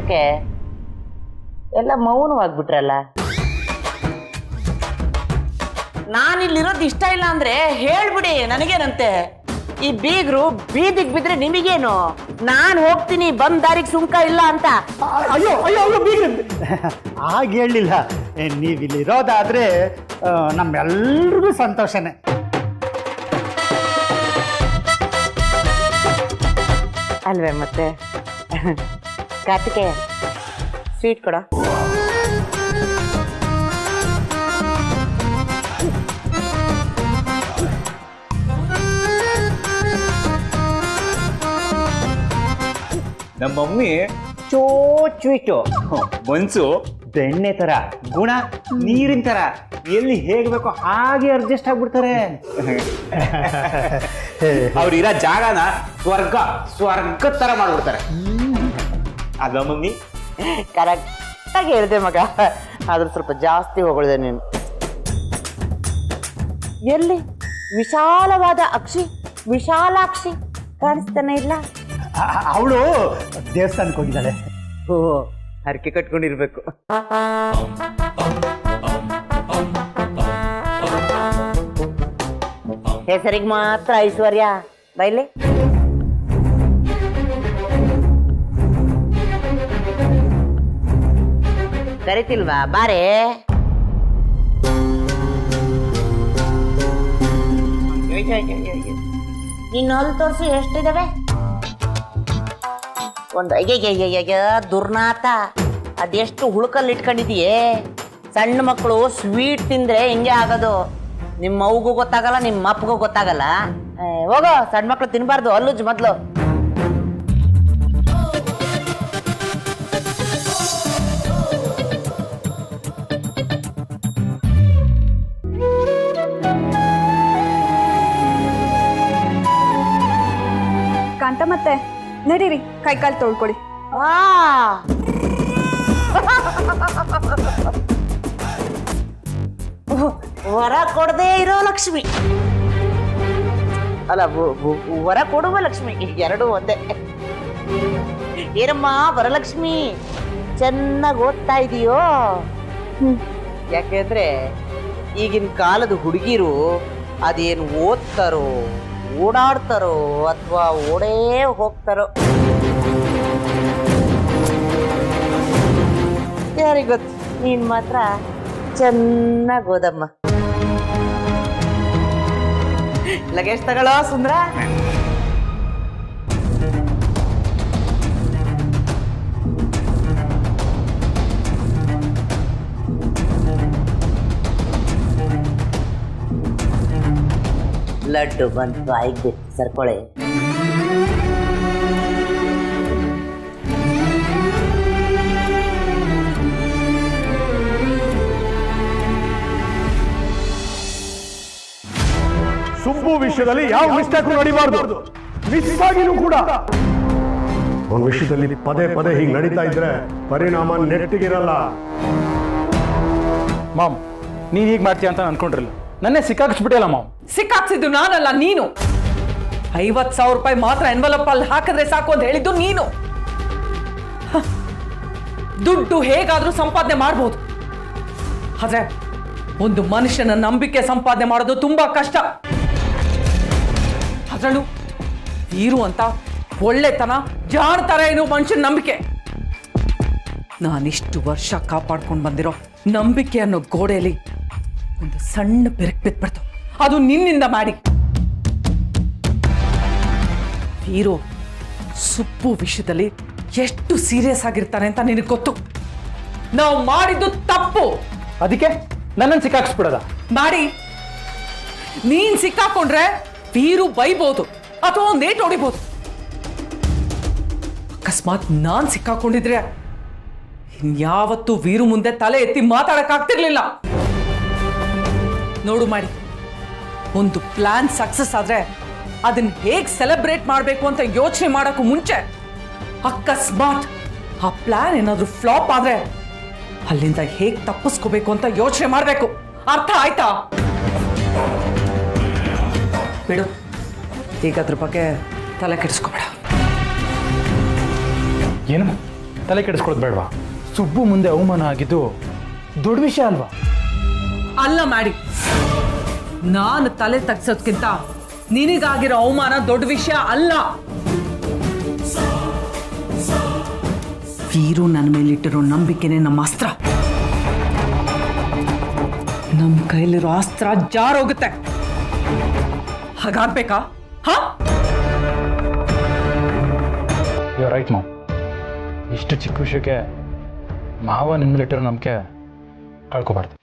ಯಾಕೆ ಎಲ್ಲ ಮೌನವಾಗ್ಬಿಟ್ರಲ್ಲ? ನಾನಿಲ್ಲಿರೋದು ಇಷ್ಟ ಇಲ್ಲ ಅಂದ್ರೆ ಹೇಳ್ಬಿಡಿ, ನನಗೇನಂತೆ. ಈ ಬೀಗ್ರು ಬೀದಿಗೆ ಬಿದ್ರೆ ನಿಮಗೇನು? ನಾನು ಹೋಗ್ತೀನಿ, ಬಂದ್ ದಾರಿಗೆ ಸುಂಕ ಇಲ್ಲ ಅಂತ. ಅಯ್ಯೋ ಅಯ್ಯೋ ಅಯ್ಯೋ ಬೀಗ್ರೆ ಹಾಗೆ ಹೇಳಿಲ್ಲ. ನೀವಿಲ್ಲಿರೋದಾದ್ರೆ ನಮ್ಮೆಲ್ರಿಗೂ ಸಂತೋಷನೇ. ಅಲ್ವೇ ಮತ್ತೆ? ಕಾರ್ತಿಕೇಯ, ಸ್ವೀಟ್ ಕೊಡ. ನಮ್ಮ ಮಮ್ಮಿ ಸ್ವೀಟು, ಮನ್ಸು ಬೆಣ್ಣೆ ತರ, ಗುಣ ನೀರಿನ ತರ, ಎಲ್ಲಿ ಹೇಗ್ ಬೇಕೋ ಹಾಗೆ ಅಡ್ಜಸ್ಟ್ ಆಗ್ಬಿಡ್ತಾರೆ. ಅವ್ರಿರೋ ಜಾಗನ ಸ್ವರ್ಗ ತರ ಮಾಡ್ಬಿಡ್ತಾರೆ. ಅದ ಮಮ್ಮಿ ಕರೆಕ್ಟಾಗಿ ಹೇಳಿದೆ ಮಗ. ಆದ್ರೂ ಸ್ವಲ್ಪ ಜಾಸ್ತಿ ಹೊಗಳಿದೆ ನೀನು. ಎಲ್ಲಿ ವಿಶಾಲವಾದ ವಿಶಾಲಾಕ್ಷಿ ಕಾಣಿಸ್ತಾನೆ ಇಲ್ಲ? ಅವಳು ದೇವಸ್ಥಾನಕ್ಕೆ ಹೋಗಿದ್ದಾಳೆ. ಓ, ಹರಕೆ ಕಟ್ಕೊಂಡಿರ್ಬೇಕು. ಹೆಸರಿಗೆ ಮಾತ್ರ ಐಶ್ವರ್ಯ. ಬೈಲಿ. ಕರಿತಿಲ್ವಾ? ಬಾರೆ. ನಿನ್ನ ಹಲ್ಲು ತೋರಿಸಿ ಎಷ್ಟಿದಾವೆ? ಒಂದು ಅಯ್ಯ ದುರ್ನಾಥ, ಅದೆಷ್ಟು ಹುಳುಕಲ್ಲಿ ಇಟ್ಕೊಂಡಿದೀಯೇ. ಸಣ್ಣ ಮಕ್ಕಳು ಸ್ವೀಟ್ ತಿಂದ್ರೆ ಹಿಂಗೆ ಆಗೋದು. ನಿಮ್ಮ ಅವ್ಗೂ ಗೊತ್ತಾಗಲ್ಲ, ನಿಮ್ಮ ಅಪ್ಪಗೂ ಗೊತ್ತಾಗಲ್ಲ. ಹೋಗೋ, ಸಣ್ಣ ಮಕ್ಳು ತಿನ್ಬಾರ್ದು, ಅಲ್ಲುಜ್ ಮೊದ್ಲು. ಕಾಂತ ಮತ್ತೆ ನಡೀರಿ, ಕೈಕಾಲು ತೊಳ್ಕೊಡಿ. ವರ ಕೊಡದೇ ಇರೋ ಲಕ್ಷ್ಮಿ ಅಲ್ಲ, ವರ ಕೊಡುವ ಲಕ್ಷ್ಮಿ, ಎರಡು ಒಂದೇ. ಏನಮ್ಮ ವರಲಕ್ಷ್ಮಿ, ಚೆನ್ನಾಗಿ ಓದ್ತಾ ಇದೀಯೋ? ಯಾಕೆಂದ್ರೆ ಈಗಿನ ಕಾಲದ ಹುಡುಗಿರು ಅದೇನು ಓದ್ತಾರೋ, ಓಡಾಡ್ತಾರೋ ಅಥವಾ ಓಡೇ ಹೋಗ್ತಾರೋ ಯಾರಿಗೊತ್ತು. ನೀನ್ ಮಾತ್ರ ಚೆನ್ನಾಗಿ ಓದಮ್ಮ. ಲಗೇಜ್ ತಗೊಳ್ಳೋ ಸುಂದ್ರ. ಲಡ್ಡು ಬಂತು, ಆಯ್ತು, ಸರ್ಕೊಳೆ. ಸುಬ್ಬು ವಿಷಯದಲ್ಲಿ ಯಾವ ಮಿಸ್ಟೇಕ್ ನಡಿಬಾರ್ದು. ಮಿಸ್ ಆಗಿನೂ ಕೂಡ ಒಂದು ವಿಷಯದಲ್ಲಿ ಪದೇ ಪದೇ ಹೀಗೆ ನಡೀತಾ ಇದ್ರೆ ಪರಿಣಾಮ ನೆಟ್ಟಿಗಿರಲ್ಲ. ಮಾಮ್, ನೀನ್ ಹೀಗೆ ಮಾಡ್ತೀಯ ಅಂತ ಅನ್ಕೊಂಡಿರಲಿಲ್ಲ. ನನ್ನೇ ಸಿಕ್ಕಾಕ್ಸ್ಬಿಟ್ಟಿಲ್ಲ ಮಾಮ್. ಸಿಕ್ಕಾಕ್ಸಿದ್ದು ನಾನಲ್ಲ, ನೀನು. 50,000 ರೂಪಾಯಿ ಮಾತ್ರ ಎನ್ವಲಪ್ ಅಲ್ಲಿ ಹಾಕಿದ್ರೆ ಸಾಕು ಅಂತ ಹೇಳಿದ್ದು ನೀನು. ದುಡ್ಡು ಹೇಗಾದ್ರೂ ಸಂಪಾದನೆ ಮಾಡಬಹುದು, ಆದ್ರೆ ಒಂದು ಮನುಷ್ಯನ ನಂಬಿಕೆ ಸಂಪಾದನೆ ಮಾಡೋದು ತುಂಬಾ ಕಷ್ಟ. ಅದರಲ್ಲೂ ಇರುವಂತ ಒಳ್ಳೆತನ, ಜಾಣತರ ಏನು ಮನುಷ್ಯನ ನಂಬಿಕೆ. ನಾನಿಷ್ಟು ವರ್ಷ ಕಾಪಾಡ್ಕೊಂಡು ಬಂದಿರೋ ನಂಬಿಕೆ ಅನ್ನೋ ಗೋಡೆಯಲ್ಲಿ ಒಂದು ಸಣ್ಣ ಬೆರಕ್ ಬಿದ್ಬಿಡ್ತು, ಅದು ನಿನ್ನಿಂದ ಮಾಡಿ. ಹೀರೋ ಸುಬ್ಬು ವಿಷಯದಲ್ಲಿ ಎಷ್ಟು ಸೀರಿಯಸ್ ಆಗಿರ್ತಾನೆ ಅಂತ ನಿನಗೆ ಗೊತ್ತು. ನಾವು ಮಾಡಿದ್ದು ತಪ್ಪು, ಅದಕ್ಕೆ ನನ್ನನ್ನು ಸಿಕ್ಕಾಕ್ಸ್ಬಿಡೋದ? ಮಾಡಿ ನೀನ್ ಸಿಕ್ಕಾಕೊಂಡ್ರೆ ವೀರು ಬೈಬಹುದು ಅಥವಾ ಒಂದೇಟ್ ಹೊಡಿಬಹುದು. ಅಕಸ್ಮಾತ್ ನಾನ್ ಸಿಕ್ಕಾಕೊಂಡಿದ್ರೆ ಇನ್ಯಾವತ್ತೂ ವೀರು ಮುಂದೆ ತಲೆ ಎತ್ತಿ ಮಾತಾಡಕ್ಕಾಗ್ತಿರ್ಲಿಲ್ಲ. ನೋಡು ಮಾಡಿ, ಒಂದು ಪ್ಲಾನ್ ಸಕ್ಸಸ್ ಆದ್ರೆ ಅದನ್ನ ಹೇಗ್ ಸೆಲೆಬ್ರೇಟ್ ಮಾಡಬೇಕು ಅಂತ ಯೋಚನೆ ಮಾಡೋಕ್ಕೂ ಮುಂಚೆ ಅಕಸ್ಮಾತ್ ಆ ಪ್ಲಾನ್ ಏನಾದ್ರೂ ಫ್ಲಾಪ್ ಆದ್ರೆ ಅಲ್ಲಿಂದ ಹೇಗ್ ತಪ್ಪಿಸ್ಕೋಬೇಕು ಅಂತ ಯೋಚನೆ ಮಾಡಬೇಕು. ಅರ್ಥ ಆಯ್ತಾ? ಬಿಡು, ಈಗ ಅದ್ರ ಬಗ್ಗೆ ತಲೆ ಕೆಡಿಸ್ಕೋಬೇಡ. ಏನು ತಲೆ ಕೆಡಿಸ್ಕೊಳ್ಳೋದು ಬೇಡವಾ? ಸುಬ್ಬು ಮುಂದೆ ಅವಮಾನ ಆಗಿದ್ದು ದೊಡ್ಡ ವಿಷಯ ಅಲ್ವಾ? ಅಲ್ಲ ಮಾಡಿ, ನಾನು ತಲೆ ತಗ್ಸೋದ್ಕಿಂತ ನಿನಗಾಗಿರೋ ಅವಮಾನ ದೊಡ್ಡ ವಿಷಯ ಅಲ್ಲ. ವೀರು ನನ್ನ ಮೇಲಿಟ್ಟಿರೋ ನಂಬಿಕೆನೆ ನಮ್ಮ ಅಸ್ತ್ರ. ನಮ್ಮ ಕೈಲಿರೋ ಅಸ್ತ್ರ ಜಾರೋಗುತ್ತೆ. ಹಾಗಾಗ್ಬೇಕಾ? ಹಾ, ಯು ರೈಟ್ ಮಾಮ್. ಇಷ್ಟು ಚಿಕ್ಕ ವಿಷಯಕ್ಕೆ ಮಾವ ನಿಮ್ಮ ಮೇಲೆ ಇಟ್ಟಿರೋ ನಂಬಿಕೆ ಕಳ್ಕೊಬಾರ್ದು.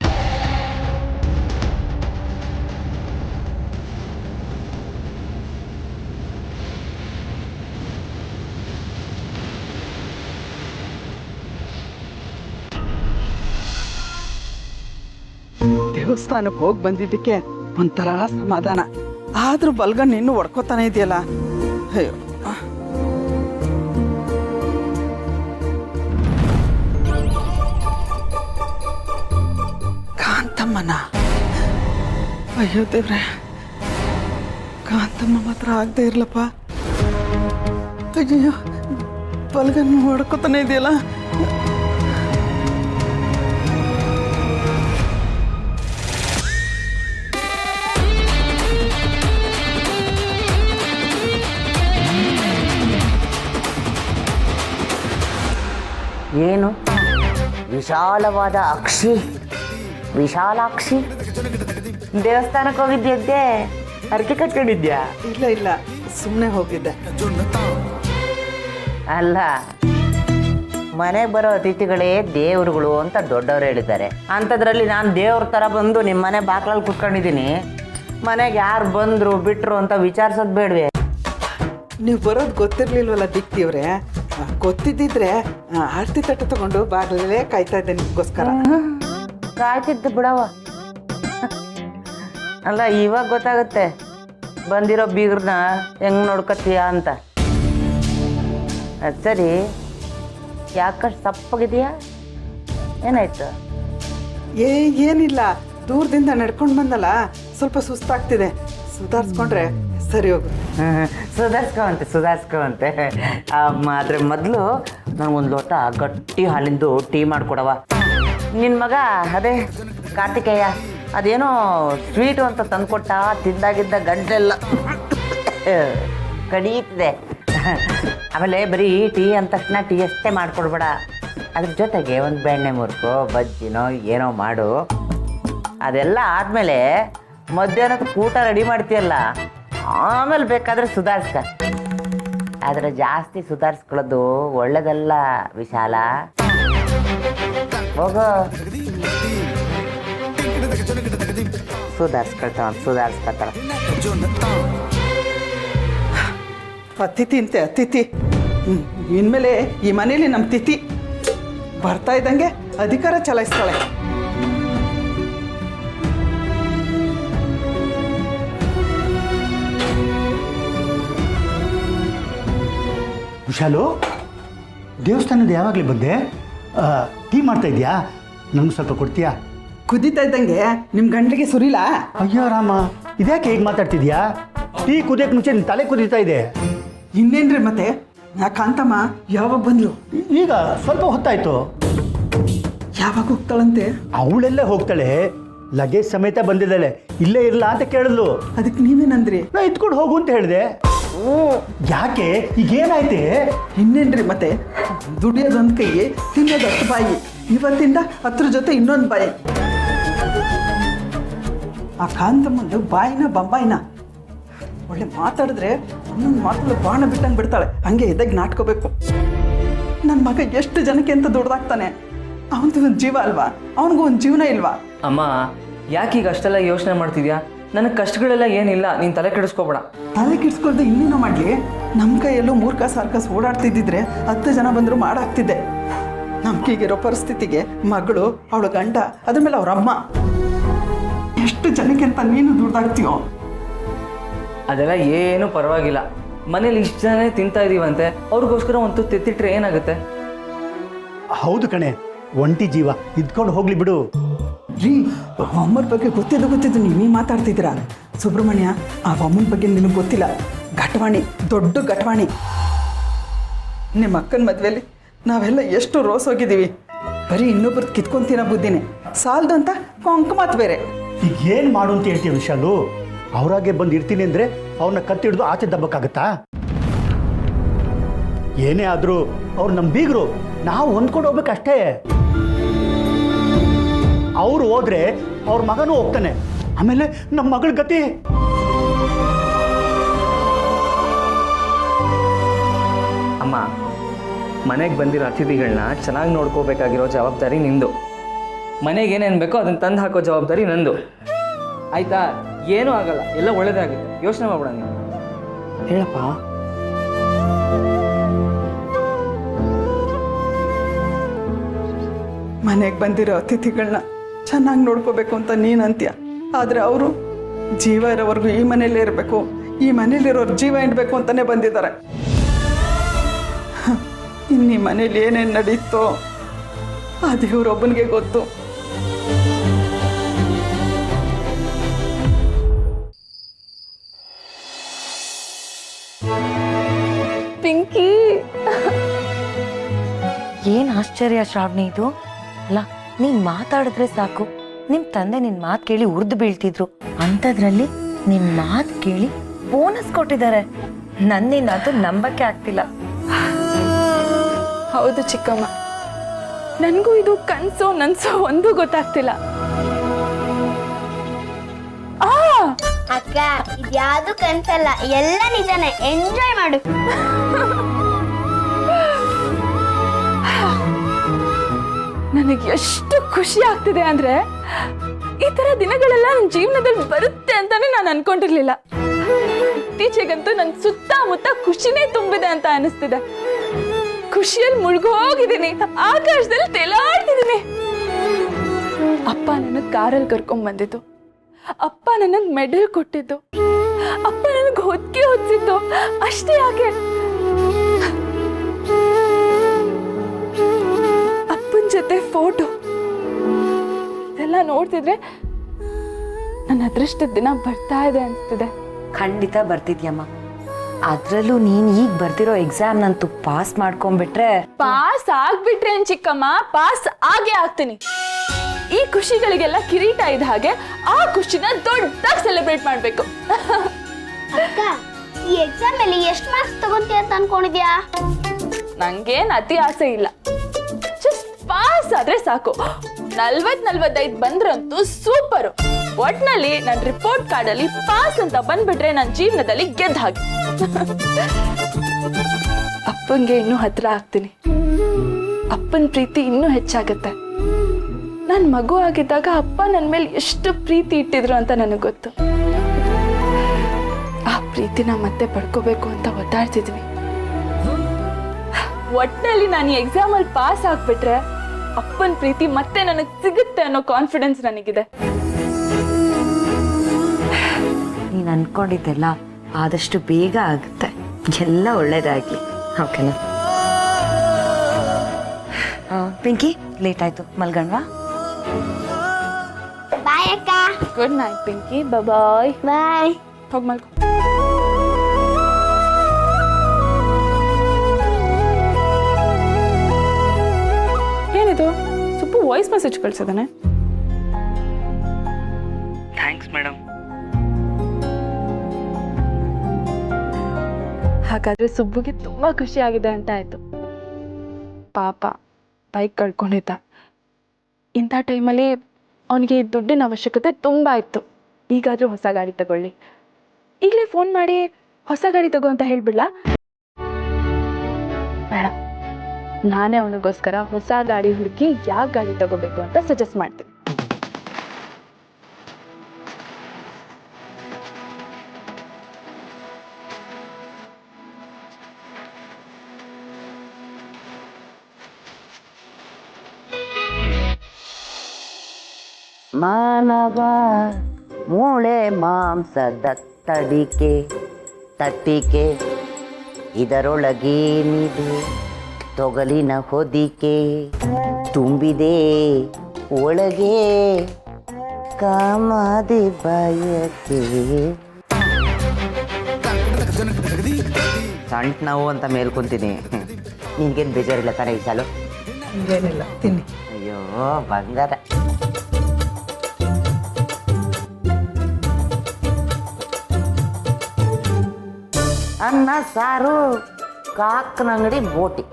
ದೇವಸ್ಥಾನಕ್ಕೆ ಹೋಗಿ ಬಂದಿದ್ದಕ್ಕೆ ಒಂಥರ ಸಮಾಧಾನ. ಆದ್ರೂ ಬಲ್ಗನ್ ಇನ್ನೂ ಹೊಡ್ಕೋತಾನೆ ಇದೆಯಲ್ಲ. ಅಯ್ಯೋ, ಕಾಂತಮ್ಮನ, ಅಯ್ಯೋ ದೇವ್ರೆ, ಕಾಂತಮ್ಮ ಮಾತ್ರ ಆಗದೆ ಇರ್ಲಪ್ಪ. ಅಯ್ಯೋ, ಬಲ್ಗನ್ ಹೊಡ್ಕೋತಾನೆ ಇದೆಯಲ್ಲ. ಏನು ವಿಶಾಲವಾದ ವಿಶಾಲಾಕ್ಷಿ ದೇವಸ್ಥಾನಕ್ಕೆ ಹೋಗಿದ್ದೆ, ಅರ್ಕೆ ಕಟ್ಕೊಂಡಿದ್ಯಾ? ಇಲ್ಲ ಇಲ್ಲ, ಸುಮ್ಮನೆ ಹೋಗಿದ್ದೆ. ಅಲ್ಲ, ಮನೆಗೆ ಬರೋ ಅತಿಥಿಗಳೇ ದೇವರುಗಳು ಅಂತ ದೊಡ್ಡವರು ಹೇಳಿದ್ದಾರೆ. ಅಂಥದ್ರಲ್ಲಿ ನಾನು ದೇವ್ರ ಥರ ಬಂದು ನಿಮ್ಮ ಮನೆ ಬಾಕ್ಲಲ್ಲಿ ಕುತ್ಕೊಂಡಿದ್ದೀನಿ. ಮನೆಗೆ ಯಾರು ಬಂದರು ಬಿಟ್ಟರು ಅಂತ ವಿಚಾರಿಸೋದು ಬೇಡವೆ? ನೀವು ಬರೋದು ಗೊತ್ತಿರ್ಲಿಲ್ವಲ್ಲ ದಿಕ್ತಿಯವ್ರೆ. ಗೊತ್ತಿದ್ದಿದ್ರೆ ಆರತಿ ತಟ್ಟೆ ತಗೊಂಡು ಬಾಗಿಲಲ್ಲೇ ಕಾಯ್ತಾ ಇದ್ದೆ ನಿಮ್ಗೋಸ್ಕರ. ಕಾಯ್ತಿದ್ದು ಬಿಡವ. ಅಲ್ಲ, ಇವಾಗ ಗೊತ್ತಾಗುತ್ತೆ ಬಂದಿರೋ ಬೀಗ್ರನ್ನ ಹೆಂಗೆ ನೋಡ್ಕೊತೀಯ ಅಂತ. ಅದು ಸರಿ, ಯಾಕಷ್ಟು ಸಪ್ಪಗಿದೆಯಾ? ಏನಾಯ್ತು? ಏನಿಲ್ಲ, ದೂರದಿಂದ ನಡ್ಕೊಂಡು ಬಂದಲ್ಲ, ಸ್ವಲ್ಪ ಸುಸ್ತಾಗ್ತಿದೆ. ಸುಧಾರಿಸ್ಕೊಂಡ್ರೆ ಸರಿ ಹೋಗು. ಸುಧಾರಿಸ್ಕೊಂತೆ. ಆದರೆ ಮೊದಲು ನನಗೊಂದು ಲೋಟ ಗಟ್ಟಿ ಹಾಲಿಂದು ಟೀ ಮಾಡಿಕೊಡವ. ನಿನ್ನ ಮಗ ಅದೇ ಕಾರ್ತಿಕೇಯ ಅದೇನೋ ಸ್ವೀಟು ಅಂತ ತಂದುಕೊಟ್ಟ. ತಿಂದಾಗಿದ್ದ ಗಂಟೆಲ್ಲ ಕಡಿಯುತ್ತಿದೆ. ಆಮೇಲೆ ಬರೀ ಟೀ ಅಂದ ತಕ್ಷಣ ಟೀ ಅಷ್ಟೇ ಮಾಡಿಕೊಡ್ಬೇಡ. ಅದ್ರ ಜೊತೆಗೆ ಒಂದು ಬೆಣ್ಣೆ ಮುರುಕು ಬಜ್ಜಿನೋ ಏನೋ ಮಾಡು. ಅದೆಲ್ಲ ಆದಮೇಲೆ ಮಧ್ಯಾಹ್ನದ ಊಟ ರೆಡಿ ಮಾಡ್ತೀಯಲ್ಲ, ಆಮೇಲೆ ಬೇಕಾದರೆ ಸುಧಾರಿಸ್ಕ. ಆದರೆ ಜಾಸ್ತಿ ಸುಧಾರಿಸ್ಕೊಳ್ಳೋದು ಒಳ್ಳೇದಲ್ಲ ವಿಶಾಲ. ಹೋಗೋ, ಸುಧಾರಿಸ್ಕೊಳ್ತಾಳ. ತಿಥಿ ಅಂತೆ ತಿಥಿ. ಇನ್ಮೇಲೆ ಈ ಮನೇಲಿ ನಮ್ಮ ತಿಥಿ ಬರ್ತಾ ಇದ್ದಂಗೆ ಅಧಿಕಾರ ಚಲಾಯಿಸ್ತಾಳೆ. ವಿಶಾಲು, ದೇವಸ್ಥಾನದ ಯಾವಾಗಲೇ ಬಂದೆ? ಟೀ ಮಾಡ್ತಾ ಇದೆಯಾ? ನನಗೆ ಸ್ವಲ್ಪ ಕೊಡ್ತೀಯಾ? ಕುದೀತಾ ಇದ್ದಂಗೆ ನಿಮ್ಮ ಗಂಟಲಿಗೆ ಸುರಿಲಾ? ಅಯ್ಯೋ ರಾಮ, ಇದ್ಯಾಕೆ ಹೇಗೆ ಮಾತಾಡ್ತಿದ್ಯಾ? ಟೀ ಕುದಿಯೋಕೆ ಮುಂಚೆ ನಿನ್ನ ತಲೆ ಕುದೀತಾ ಇದೆ. ಇನ್ನೇನ್ರಿ ಮತ್ತೆ? ನಾ ಕಾಂತಮ್ಮ ಯಾವಾಗ ಬಂದ್ಲು? ಈಗ ಸ್ವಲ್ಪ ಹೊತ್ತಾಯ್ತು. ಯಾವಾಗ ಹೋಗ್ತಾಳಂತೆ? ಅವಳೆಲ್ಲೇ ಹೋಗ್ತಾಳೆ, ಲಗೇಜ್ ಸಮೇತ ಬಂದಿದ್ದಾಳೆ. ಇಲ್ಲೇ ಇರಲ್ಲ ಅಂತ ಕೇಳಿದ್ಲು. ಅದಕ್ಕೆ ನೀವೇನಂದ್ರಿ? ನಾ ಇದ್ಕೊಂಡು ಹೋಗು ಅಂತ ಹೇಳಿದೆ. ಯಾಕೆ, ಈಗೇನಾಯ್ತೆ? ಇನ್ನೇನ್ರಿ ಮತ್ತೆ? ದುಡಿಯೋದೊಂದು ಕೈ, ತಿನ್ನೋದು 10 ಬಾಯಿ. ಇವತ್ತಿಂದ 10 ಜೊತೆ ಇನ್ನೊಂದು ಬಾಯಿ. ಆ ಕಾಂತಮ್ಮಂದು ಬಾಯಿನ ಬೊಂಬಾಯಿನ ಒಳ್ಳೆ ಮಾತಾಡಿದ್ರೆ ಒಂದೊಂದು ಮಾತಲ್ಲ ಬಾಣ ಬಿಟ್ಟಂಗೆ ಬಿಡ್ತಾಳೆ. ಹಂಗೆ ಎದಾಗ ನಾಟ್ಕೋಬೇಕು. ನನ್ನ ಮಗ ಎಷ್ಟು ಜನಕ್ಕೆ ಅಂತ ದುಡ್ದಾಗ್ತಾನೆ. ಅವನದು ಒಂದು ಜೀವ ಅಲ್ವಾ? ಅವನಿಗೂ ಒಂದು ಜೀವನ ಇಲ್ವಾ? ಅಮ್ಮ, ಯಾಕೆ ಈಗ ಅಷ್ಟೆಲ್ಲ ಯೋಚನೆ ಮಾಡ್ತಿದ್ಯಾ? ನನಗೆ ಕಷ್ಟಗಳೆಲ್ಲ ಏನಿಲ್ಲ, ನೀನು ತಲೆ ಕೆಡಿಸ್ಕೋಬೇಡ. ತಲೆ ಕೆಡಿಸ್ಕೊಳ್ದೆ ಇನ್ನೇನೋ ಮಾಡಲಿ. ನಮ್ಮ ಕೈಯಲ್ಲೂ 3 ಕಾಸು 6 ಕಾಸು ಓಡಾಡ್ತಿದ್ದಿದ್ರೆ 10 ಜನ ಬಂದರೂ ಮಾಡಾಕ್ತಿದ್ದೆ. ನಮ್ಗೀಗಿರೋ ಪರಿಸ್ಥಿತಿಗೆ ಮಗಳು, ಅವಳ ಗಂಡ, ಅದ್ರ ಮೇಲೆ ಅವ್ರ ಅಮ್ಮ, ಎಷ್ಟು ಜನಕ್ಕೆ ಅಂತ ನೀನು ದುಡ್ದಾಗ್ತೀಯೋ? ಅದೆಲ್ಲ ಏನೂ ಪರವಾಗಿಲ್ಲ. ಮನೇಲಿ ಇಷ್ಟು ಜನ ತಿಂತಾ ಇದೀವಂತೆ, ಅವ್ರಿಗೋಸ್ಕರ ಒಂದು ತೆತ್ತಿಟ್ರೆ ಏನಾಗುತ್ತೆ? ಹೌದು ಕಣೆ, ಒಂಟಿ ಜೀವ, ಇದ್ಕೊಂಡು ಹೋಗ್ಲಿ ಬಿಡು. ರೀ, ಅಮ್ಮರ ಬಗ್ಗೆ ಗೊತ್ತಿದ್ದು ನೀವೇ ಮಾತಾಡ್ತಿದ್ದೀರಾ. ಸುಬ್ರಹ್ಮಣ್ಯ, ಆ ಅಮ್ಮನ ಬಗ್ಗೆ ನಿನಗೆ ಗೊತ್ತಿಲ್ಲ. ಘಟವಾಣಿ, ದೊಡ್ಡ ಘಟವಾಣಿ. ನಿಮ್ಮ ಅಕ್ಕನ ಮದುವೆಯಲ್ಲಿ ನಾವೆಲ್ಲ ಎಷ್ಟು ರೋಸ್ ಹೋಗಿದ್ದೀವಿ. ಬರೀ ಇನ್ನೊಬ್ರದ್ದು ಕಿತ್ಕೊಂತಿನ ಬುದ್ಧಿನೇ ಸಾಲದು ಅಂತ ಕೊಂಕ ಮಾತು ಬೇರೆ. ಈಗ ಏನು ಮಾಡು ಅಂತ ಹೇಳ್ತೀಯ ವಿಶಾಲು? ಅವರಾಗೆ ಬಂದು ಇರ್ತೀನಿ ಅಂದರೆ ಅವ್ರನ್ನ ಕತ್ತಿಡ್ದು ಆಚೆ ದಬ್ಬಕ್ಕಾಗತ್ತಾ? ಏನೇ ಆದರೂ ಅವ್ರು ನಮ್ಮ ಬೀಗರು, ನಾವು ಹೊಂದ್ಕೊಂಡು ಹೋಗ್ಬೇಕಷ್ಟೇ. ಅವ್ರು ಹೋದ್ರೆ ಅವ್ರ ಮಗನೂ ಹೋಗ್ತಾನೆ, ಆಮೇಲೆ ನಮ್ಮ ಮಗಳ ಗತಿ. ಅಮ್ಮ, ಮನೆಗೆ ಬಂದಿರೋ ಅತಿಥಿಗಳನ್ನ ಚೆನ್ನಾಗಿ ನೋಡ್ಕೋಬೇಕಾಗಿರೋ ಜವಾಬ್ದಾರಿ ನಿಂದು. ಮನೆಗೆ ಏನೇನು ಬೇಕೋ ಅದನ್ನು ತಂದು ಹಾಕೋ ಜವಾಬ್ದಾರಿ ನಂದು. ಆಯ್ತಾ? ಏನೂ ಆಗಲ್ಲ, ಎಲ್ಲ ಒಳ್ಳೇದಾಗುತ್ತೆ. ಯೋಚನೆ ಮಾಡ್ಬೇಡ ನೀನು. ಹೇಳಪ್ಪ. ಮನೆಗೆ ಬಂದಿರೋ ಅತಿಥಿಗಳನ್ನ ಚೆನ್ನಾಗಿ ನೋಡ್ಕೋಬೇಕು ಅಂತ ನೀನು ಅಂತೀಯ. ಆದರೆ ಅವರು ಜೀವ ಇರೋವರೆಗೂ ಈ ಮನೇಲೇ ಇರಬೇಕು, ಈ ಮನೇಲಿರೋರು ಜೀವ ಇಡಬೇಕು ಅಂತಲೇ ಬಂದಿದ್ದಾರೆ. ಇನ್ನು ಈ ಮನೇಲಿ ಏನೇನು ನಡೀತೋ ಆ ದೇವ್ರೊಬ್ಬನಿಗೆ ಗೊತ್ತು. ಪಿಂಕಿ, ಏನ್ ಆಶ್ಚರ್ಯ ಶ್ರಾವಣಿ ಇದು. ಅಲ್ಲ, ನೀನ್ ಮಾತಾಡಿದ್ರೆ ಸಾಕು, ನಿಮ್ ತಂದೆ ನಿನ್ ಮಾತು ಕೇಳಿ ಉರ್ದು ಬೀಳ್ತಿದ್ರು. ಅಂಥದ್ರಲ್ಲಿ ನಿನ್ ಮಾತು ಕೇಳಿ ಬೋನಸ್ ಕೊಟ್ಟಿದ್ದಾರೆ. ನನ್ನಿಂದಂತೂ ನಂಬಕ್ಕೆ ಆಗ್ತಿಲ್ಲ. ಹೌದು ಚಿಕ್ಕಮ್ಮ, ನನಗೂ ಇದು ಕನ್ಸೋ ನನ್ಸೋ ಒಂದೂ ಗೊತ್ತಾಗ್ತಿಲ್ಲ. ಅಕ್ಕ, ಇದ್ಯಾವುದು ಕನ್ಸಲ್ಲ, ಎಲ್ಲ ನಿಜನೇ. ಎಂಜಾಯ್ ಮಾಡು. ನನಗೆ ಎಷ್ಟು ಖುಷಿ ಆಗ್ತಿದೆ ಅಂದ್ರೆ, ಈ ತರ ದಿನಗಳೆಲ್ಲ ನನ್ನ ಜೀವನದಲ್ಲಿ ಬರುತ್ತೆ ಅಂತಾನೆ ನಾನು ಅನ್ಕೊಂಡಿರ್ಲಿಲ್ಲ. ಇತ್ತೀಚೆಗಂತೂ ನನ್ನ ಸುತ್ತಮುತ್ತ ಖುಷಿನೇ ತುಂಬಿದೆ ಅಂತ ಅನಿಸ್ತಿದೆ. ಖುಷಿಯಲ್ಲಿ ಮುಳುಗೋಗಿದ್ದೀನಿ, ಆಕಾಶದಲ್ಲಿ ತೇಲಾಡ್ತಿದ್ದೀನಿ. ಅಪ್ಪ ನನ್ನ ಕಾರಲ್ಲಿ ಕರ್ಕೊಂಡ್ ಬಂದಿದ್ದು, ಅಪ್ಪ ನನಗೆ ಮೆಡಲ್ ಕೊಟ್ಟಿದ್ದು, ಅಪ್ಪ ನನಗೆ ಹೊತ್ತಿಗೆ ಹೊತ್ತಿದ್ದು, ಅಷ್ಟೇ ಯಾಕೆ ಅಪ್ಪನ ಜೊತೆ ಫೋಟೋ ಇದೆಲ್ಲ ನೋಡ್ತಿದ್ರೆ ನನ್ನ ಅದೃಷ್ಟದ ದಿನ ಬರ್ತಾ ಇದೆ ಅನ್ಸ್ತಿದೆ. ಖಂಡಿತ ಬರ್ತಿದ್ಯಮ್ಮ. ಅದ್ರಲ್ಲೂ ನೀನ್ ಈಗ ಬರ್ತಿರೋ ಎಕ್ಸಾಮ್ ನಂತೂ ಪಾಸ್ ಮಾಡ್ಕೊಂಡ್ಬಿಟ್ರೆ. ಪಾಸ್ ಆಗ್ಬಿಟ್ರೆ ಏನ್ ಚಿಕ್ಕಮ್ಮ, ಪಾಸ್ ಆಗೇ ಆಗ್ತೀನಿ. ಈ ಖುಷಿಗಳಿಗೆಲ್ಲ ಕಿರೀಟ ಇದ್ದ ಹಾಗೆ ಆ ಖುಷಿನ ದೊಡ್ಡದಾಗಿ ಸೆಲೆಬ್ರೇಟ್ ಮಾಡ್ಬೇಕು. ಅಕ್ಕ, ಈ ಎಕ್ಸಾಮ್ ಅಲ್ಲಿ ಎಷ್ಟು ಮಾರ್ಕ್ಸ್ ತಗೊಂತೀಯ ಅಂತ ಅನ್ಕೊಂಡಿದ್ಯಾ? ನಂಗೇನ್ ಅತಿ ಆಸೆ ಇಲ್ಲ, ಜಸ್ಟ್ ಪಾಸ್ ಆದ್ರೆ ಸಾಕು. 40-45 ಬಂದ್ರಂತೂ ಸೂಪರು. ಒಟ್ನಲ್ಲಿ ನನ್ನ ರಿಪೋರ್ಟ್ ಕಾರ್ಡ್ ಅಲ್ಲಿ ಪಾಸ್ ಅಂತ ಬಂದ್ಬಿಟ್ರೆ ನನ್ನ ಜೀವನದಲ್ಲಿ ಗೆದ್ದ ಹಾಗೆ. ಅಪ್ಪಂಗೆ ಇನ್ನೂ ಹತ್ರ ಆಗ್ತೀನಿ, ಅಪ್ಪನ ಪ್ರೀತಿ ಇನ್ನೂ ಹೆಚ್ಚಾಗತ್ತೆ. ನನ್ನ ಮಗು ಆಗಿದ್ದಾಗ ಅಪ್ಪ ನನ್ನ ಮೇಲೆ ಎಷ್ಟು ಪ್ರೀತಿ ಇಟ್ಟಿದ್ರು ಅಂತ ನನಗೆ ಗೊತ್ತು. ಆ ಪ್ರೀತಿನ ಮತ್ತೆ ಪಡ್ಕೋಬೇಕು ಅಂತ ಒತ್ತಾಡ್ತಿದ್ವಿ. ಒಟ್ಟಿನಲ್ಲಿ ನಾನು ಈ ಎಕ್ಸಾಮಲ್ಲಿ ಪಾಸ್ ಆಗ್ಬಿಟ್ರೆ ಅಪ್ಪನ ಪ್ರೀತಿ ಮತ್ತೆ ನನಗೆ ಸಿಗುತ್ತೆ ಅನ್ನೋ ಕಾನ್ಫಿಡೆನ್ಸ್ ನನಗಿದೆ. ನೀನ್ ಅನ್ಕೊಂಡಿದ್ದೆಲ್ಲ ಆದಷ್ಟು ಬೇಗ ಆಗುತ್ತೆ. ಎಲ್ಲ ಒಳ್ಳೇದಾಗ್ಲಿ. ಓಕೆನಾ? ಪಿಂಕಿ, ಲೇಟ್ ಆಯ್ತು, ಮಲ್ಗಣ್ವಾ? ಬಾಯ್ ಅಕ್ಕ. Good night Pinky. Bye bye. ಹೋಗಿ ಮಲ್ಕೊ. ಏನಿದು, ಸುಬ್ಬು ವಾಯ್ಸ್ ಮೆಸೇಜ್ ಕಳ್ಸಿದಾನೆ. Thanks madam. ಹಾಗಾದ್ರೆ ಸುಬ್ಬುಗೆ ತುಂಬಾ ಖುಷಿ ಆಗಿದೆ ಅಂತ ಆಯ್ತು. ಪಾಪ ಬೈಕ್ ಕಳ್ಕೊಂಡಿದ್ದ. ಇಂಥ ಟೈಮಲ್ಲಿ ಅವನಿಗೆ ದುಡ್ಡಿನ ಅವಶ್ಯಕತೆ ತುಂಬ ಇತ್ತು. ಈಗಾದರೂ ಹೊಸ ಗಾಡಿ ತಗೊಳ್ಳಿ. ಈಗಲೇ ಫೋನ್ ಮಾಡಿ ಹೊಸ ಗಾಡಿ ತಗೋ ಅಂತ ಹೇಳ್ಬಿಡ್ಲಾ? ಬೇಡ, ನಾನೇ ಅವನಿಗೋಸ್ಕರ ಹೊಸ ಗಾಡಿ ಹುಡುಕಿ ಯಾವ ಗಾಡಿ ತಗೋಬೇಕು ಅಂತ ಸಜೆಸ್ಟ್ ಮಾಡ್ತೀನಿ. ಮಾನವ ಮೂಳೆ ಮಾಂಸದ ತಡಿಕೆ ತಟ್ಟಿಕೆ, ಇದರೊಳಗೇನಿದೆ ತೊಗಲಿನ ಹೊದಿಕೆ, ತುಂಬಿದೆ ಒಳಗೆ ಕಾಮದಿ ಬಯಕೆ. ಸಣ್ಣ ನಾವು ಅಂತ ಮೇಲ್ಕೊಂತೀನಿ, ನಿನ್ಗೇನು ಬೇಜಾರಿಲ್ಲ ತಾನೇ ವಿಶಾಲು? ಏನಿಲ್ಲ, ತಿನ್ನಿ. ಅಯ್ಯೋ ಬಂಗಾರ. ಅನ್ನ ಸಾರು, ಕಾಕನ ಅಂಗಡಿ, ಬೋಟಿ.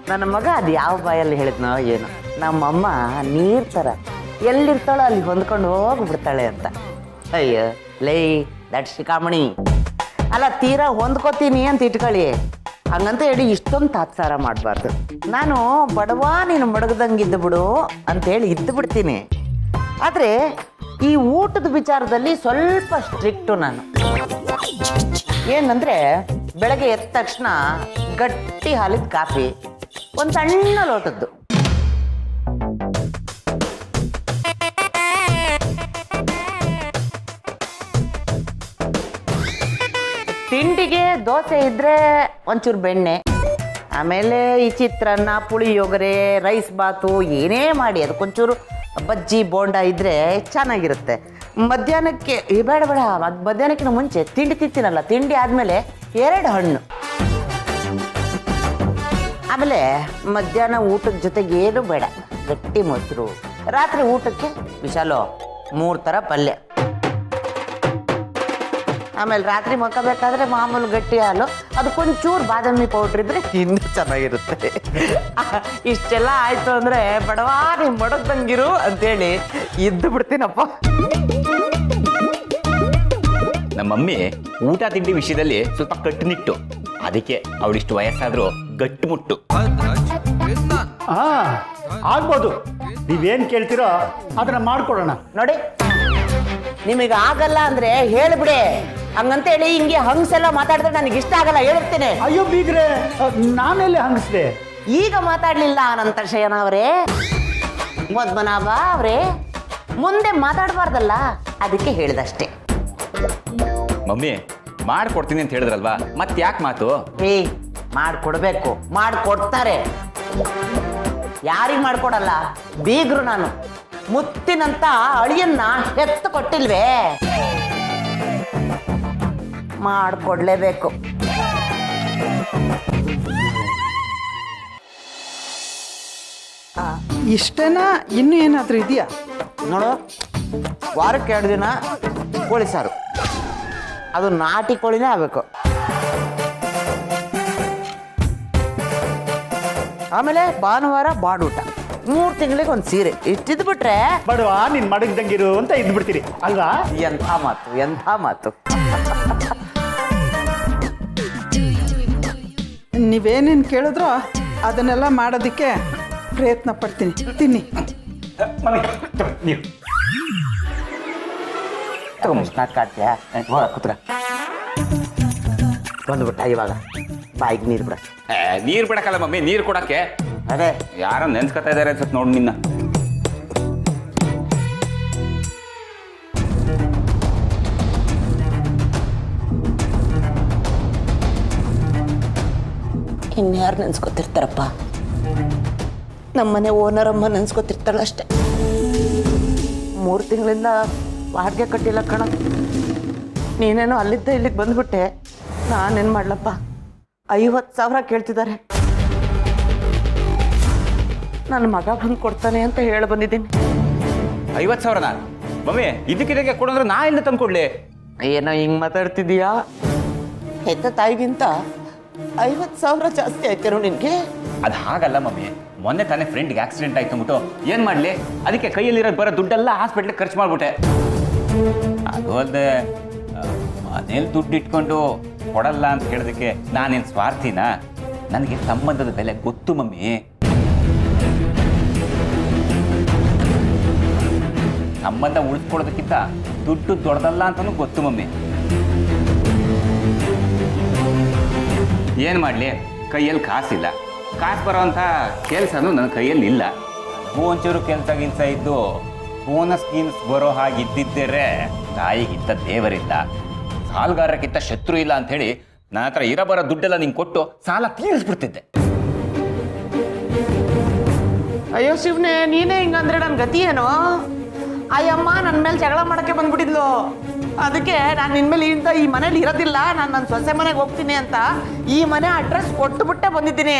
ನನ್ನ ಮಗ ಅದು ಯಾವ ಬಾಯಲ್ಲಿ ಹೇಳಿದ್ನೋ ಏನೋ, ನಮ್ಮಮ್ಮ ನೀರ್ ಥರ ಎಲ್ಲಿರ್ತಾಳೋ ಅಲ್ಲಿ ಹೊಂದ್ಕೊಂಡು ಹೋಗ್ಬಿಡ್ತಾಳೆ ಅಂತ. ಅಯ್ಯೋ ಲೈ ದಟ್ ಶಿಖಾಮಣಿ. ಅಲ್ಲ, ತೀರಾ ಹೊಂದ್ಕೋತೀನಿ ಅಂತ ಇಟ್ಕೊಳ್ಳಿ, ಹಂಗಂತ ಹೇಳಿ ಇಷ್ಟೊಂದು ತಾತ್ಸಾರ ಮಾಡಬಾರ್ದು. ನಾನು ಬಡವಾ ನೀನು ಮಡಗದಂಗೆ ಇದ್ದು ಬಿಡು ಅಂತೇಳಿ ಇದ್ದು ಬಿಡ್ತೀನಿ. ಆದರೆ ಈ ಊಟದ ವಿಚಾರದಲ್ಲಿ ಸ್ವಲ್ಪ ಸ್ಟ್ರಿಕ್ಟು ನಾನು. ಏನಂದರೆ ಬೆಳಗ್ಗೆ ಎದ್ದ ತಕ್ಷಣ ಗಟ್ಟಿ ಹಾಲಿದ ಕಾಫಿ, ಒಂದು ಸಣ್ಣ ಲೋಟದ್ದು. ತಿಂಡಿಗೆ ದೋಸೆ ಇದ್ದರೆ ಒಂಚೂರು ಬೆಣ್ಣೆ, ಆಮೇಲೆ ಈ ಚಿತ್ರಾನ್ನ, ಪುಳಿಯೋಗರೆ, ರೈಸ್ ಬಾತು ಏನೇ ಮಾಡಿ ಅದಕ್ಕೊಂಚೂರು ಬಜ್ಜಿ ಬೋಂಡ ಇದ್ದರೆ ಚೆನ್ನಾಗಿರುತ್ತೆ. ಮಧ್ಯಾಹ್ನಕ್ಕೆ ಬೇಡ ಮಧ್ಯಾಹ್ನಕ್ಕಿಂತ ಮುಂಚೆ ತಿಂಡಿ ತಿಂತೀನಲ್ಲ, ತಿಂಡಿ ಆದಮೇಲೆ 2 ಹಣ್ಣು. ಆಮೇಲೆ ಮಧ್ಯಾಹ್ನ ಊಟದ ಜೊತೆಗೆ ಏನು ಬೇಡ, ಗಟ್ಟಿ ಮೊಸರು. ರಾತ್ರಿ ಊಟಕ್ಕೆ ವಿಶಾಲು 3 ಥರ ಪಲ್ಯ. ಆಮೇಲೆ ರಾತ್ರಿ ಮಕ್ಕಬೇಕಾದ್ರೆ ಮಾಮೂಲು ಗಟ್ಟಿ ಹಾಲು, ಅದಕ್ಕೊಂಚೂರು ಬಾದಾಮಿ ಪೌಡ್ರ್ ಇದ್ರೆ ಇನ್ನೂ ಚೆನ್ನಾಗಿರುತ್ತೆ. ಇಷ್ಟೆಲ್ಲ ಆಯಿತು ಅಂದರೆ ಬಡವಾ ನೀವು ಮಡಗ್ದಂಗಿರು ಅಂತೇಳಿ ಇದ್ದು ಬಿಡ್ತೀನಪ್ಪ. ನಮ್ಮ ಮಮ್ಮಿ ಊಟ ತಿಂಡಿ ವಿಷಯದಲ್ಲಿ ಸ್ವಲ್ಪ ಕಟ್ಟುನಿಟ್ಟು, ಅದಕ್ಕೆ ಅವಳಿಷ್ಟು ವಯಸ್ಸಾದ್ರೂ ಗಟ್ಟುಮುಟ್ಟು. ಆಗ್ಬೋದು, ನೀವೇನು ಕೇಳ್ತೀರೋ ಅದನ್ನ ಮಾಡ್ಕೊಡೋಣ. ನೋಡಿ, ನಿಮಗೆ ಆಗಲ್ಲ ಅಂದರೆ ಹೇಳಿಬಿಡಿ. ಹಂಗಂತೇಳಿ ಹಿಂಗೆ ಹಂಗಸೆಲ್ಲ ಮಾತಾಡಿದ್ರೆ ನನಗೆ ಇಷ್ಟ ಆಗಲ್ಲ, ಹೇಳಿರ್ತೇನೆ. ಅಯ್ಯೋ ಬೀಗ್ರೆ, ನಾನೆಲ್ಲಿ ಹಂಗಿಸ್ದೆ? ಈಗ ಮಾತಾಡಲಿಲ್ಲ ಅನಂತ ಶಯನ ಅವರೇ, ಪದ್ಮನಾಭ ಅವರೇ, ಮುಂದೆ ಮಾತಾಡಬಾರ್ದಲ್ಲ, ಅದಕ್ಕೆ ಹೇಳಿದಷ್ಟೇ. ಮಮ್ಮಿ ಮಾಡ್ಕೊಡ್ತೀನಿ ಅಂತ ಹೇಳಿದ್ರಲ್ವಾ, ಮತ್ತೆ ಯಾಕೆ ಮಾತು? ಮಾಡ್ಕೊಡ್ಬೇಕು, ಮಾಡ್ಕೊಡ್ತಾರೆ. ಯಾರಿಗೆ ಮಾಡ್ಕೊಡಲ್ಲ? ಬೀಗ್ರು ನಾನು ಮುತ್ತಿನಂತ ಅಳಿಯನ್ನ ಹೆತ್ತು ಕೊಟ್ಟಿಲ್ವೇ, ಮಾಡ್ಕೊಡ್ಲೇಬೇಕು. ಇಷ್ಟೇನಾ? ಇನ್ನೂ ಏನಾದರೂ ಇದೆಯಾ? ನೋಡು, ವಾರಕ್ಕೆ 2 ದಿನ ಕೋಳಿ ಸಾರು, ಅದು ನಾಟಿ ಕೋಳಿನೇ ಆಗಬೇಕು. ಆಮೇಲೆ ಭಾನುವಾರ ಬಾಡೂಟ, 3 ತಿಂಗಳಿಗೆ 1 ಸೀರೆ. ಇಷ್ಟಿದ್ದು ಬಿಟ್ರೆ ಬಡವಾ ನೀನು ಮಡಗ್ದಂಗಿರು ಅಂತ ಇದ್ಬಿಡ್ತೀರಿ ಅಲ್ವಾ? ಎಂಥ ಮಾತು, ಎಂಥ ಮಾತು. ನೀವೇನೇನು ಕೇಳಿದ್ರೋ ಅದನ್ನೆಲ್ಲ ಮಾಡೋದಕ್ಕೆ ಪ್ರಯತ್ನ ಪಡ್ತೀನಿ. ತಿನ್ನಿ. ಕಾಡ್ತೀಯಾ? ಕೂತ್ರ ಬಂದ್ಬಿಟ್ಟ ಇವಾಗ, ಬಾಯಿಗೆ ನೀರು ಬಿಡ. ನೀರು ಬಿಡಕ್ಕಲ್ಲ ಮಮ್ಮಿ, ನೀರು ಕೊಡಕ್ಕೆ. ಅದೇ ಯಾರೋ ನೆನ್ಸ್ಕೊತಾ ಇದಾರೆ ಅನ್ಸುತ್ತೆ ನೋಡಿ ನಿನ್ನ. ಇನ್ಯಾರು ನೆನ್ಸ್ಕೊತಿರ್ತಾರಪ್ಪ? ನಮ್ಮನೆ ಓನರಮ್ಮ ನೆನ್ಸ್ಕೊತಿರ್ತಾಳೆ ಅಷ್ಟೆ. 3 ತಿಂಗಳಿಂದ ಬಾಡಿಗೆ ಕಟ್ಟಿಲ್ಲ ಕಣ. ನೀನೇನೋ ಅಲ್ಲಿದ್ದ ಇಲ್ಲಿಗೆ ಬಂದ್ಬಿಟ್ಟೆ, ನಾನೇನು ಮಾಡ್ಲಪ್ಪ? 50,000 ಕೇಳ್ತಿದ್ದಾರೆ. ನನ್ನ ಮಗ ಬಂದು ಕೊಡ್ತಾನೆ ಅಂತ ಹೇಳಿ ಬಂದಿದ್ದೀನಿ. 50,000 ಮಮ್ಮಿ? ಇದಕ್ಕಿದಕ್ಕೆ ಕೊಡಂದ್ರೆ ನಾ ಇಲ್ಲ ತಂದ್ಕೊಡ್ಲಿ? ಏನೋ ಹಿಂಗೆ ಮಾತಾಡ್ತಿದ್ದೀಯಾ? ಹೆತ್ತ ತಾಯಿಗಿಂತ 50,000 ಜಾಸ್ತಿ ಆಯ್ತೇನೋ ನಿನಗೆ? ಅದು ಹಾಗಲ್ಲ ಮಮ್ಮಿ, ಮೊನ್ನೆ ತಾನೇ ಫ್ರೆಂಡ್ಗೆ ಆಕ್ಸಿಡೆಂಟ್ ಆಯ್ತು ಅಂದ್ಬಿಟ್ಟು ಏನು ಮಾಡಲಿ, ಅದಕ್ಕೆ ಕೈಯಲ್ಲಿರೋದು ಬರೋ ದುಡ್ಡೆಲ್ಲ ಹಾಸ್ಪಿಟ್ಲಿಗೆ ಖರ್ಚು ಮಾಡಿಬಿಟ್ಟೆ. ಅದು ಅಲ್ಲದೆ ಮನೇಲಿ ದುಡ್ಡು ಇಟ್ಕೊಂಡು ಕೊಡಲ್ಲ ಅಂತ ಹೇಳೋದಕ್ಕೆ ನಾನೇನು ಸ್ವಾರ್ಥಿನ? ನನಗೆ ಸಂಬಂಧದ ಬೆಲೆ ಗೊತ್ತು ಮಮ್ಮಿ. ಸಂಬಂಧ ಉಳಿಸ್ಕೊಡೋದಕ್ಕಿಂತ ದುಡ್ಡು ದೊಡ್ಡದಲ್ಲ ಅಂತಲೂ ಗೊತ್ತು ಮಮ್ಮಿ. ಏನು ಮಾಡಲಿ, ಕೈಯಲ್ಲಿ ಕಾಸಿಲ್ಲ, ಕಾಸು ಬರೋವಂಥ ಕೆಲಸನೂ ನನ್ನ ಕೈಯಲ್ಲಿ ಇಲ್ಲ. ಒಂಚೂರು ಕೆಲಸ ಇದ್ದು ಬೋನಸ್ ಗೀನಸ್ ಬರೋ ಹಾಗೆ ಇದ್ದಿದ್ದರೆ ತಾಯಿಗಿಂತ ದೇವರಿಲ್ಲ, ಸಾಲಗಾರಕ್ಕಿಂತ ಶತ್ರು ಇಲ್ಲ ಅಂಥೇಳಿ ನನ್ನ ಹತ್ರ ಬರೋ ದುಡ್ಡೆಲ್ಲ ನಿಂಗೆ ಕೊಟ್ಟು ಸಾಲ ತೀರಿಸ್ಬಿಡ್ತಿದ್ದೆ. ಅಯ್ಯೋ ಶಿವನೇ, ನೀನೇ ಹಿಂಗಂದ್ರೆ ನನ್ನ ಗತಿ ಏನೋ? ಅಯ್ಯಮ್ಮ ನನ್ನ ಮೇಲೆ ಜಗಳ ಮಾಡಕ್ಕೆ ಬಂದ್ಬಿಟ್ಟಿದ್ಲು. ಅದಕ್ಕೆ ನಾನು ನಿನ್ಮೇಲೆ ಈ ಮನೇಲಿ ಇರೋದಿಲ್ಲ, ನಾನು ನನ್ನ ಸೊಸೆ ಮನೆಗೆ ಹೋಗ್ತೀನಿ ಅಂತ ಈ ಮನೆ ಅಡ್ರೆಸ್ ಕೊಟ್ಟುಬಿಟ್ಟೆ ಬಂದಿದ್ದೀನಿ.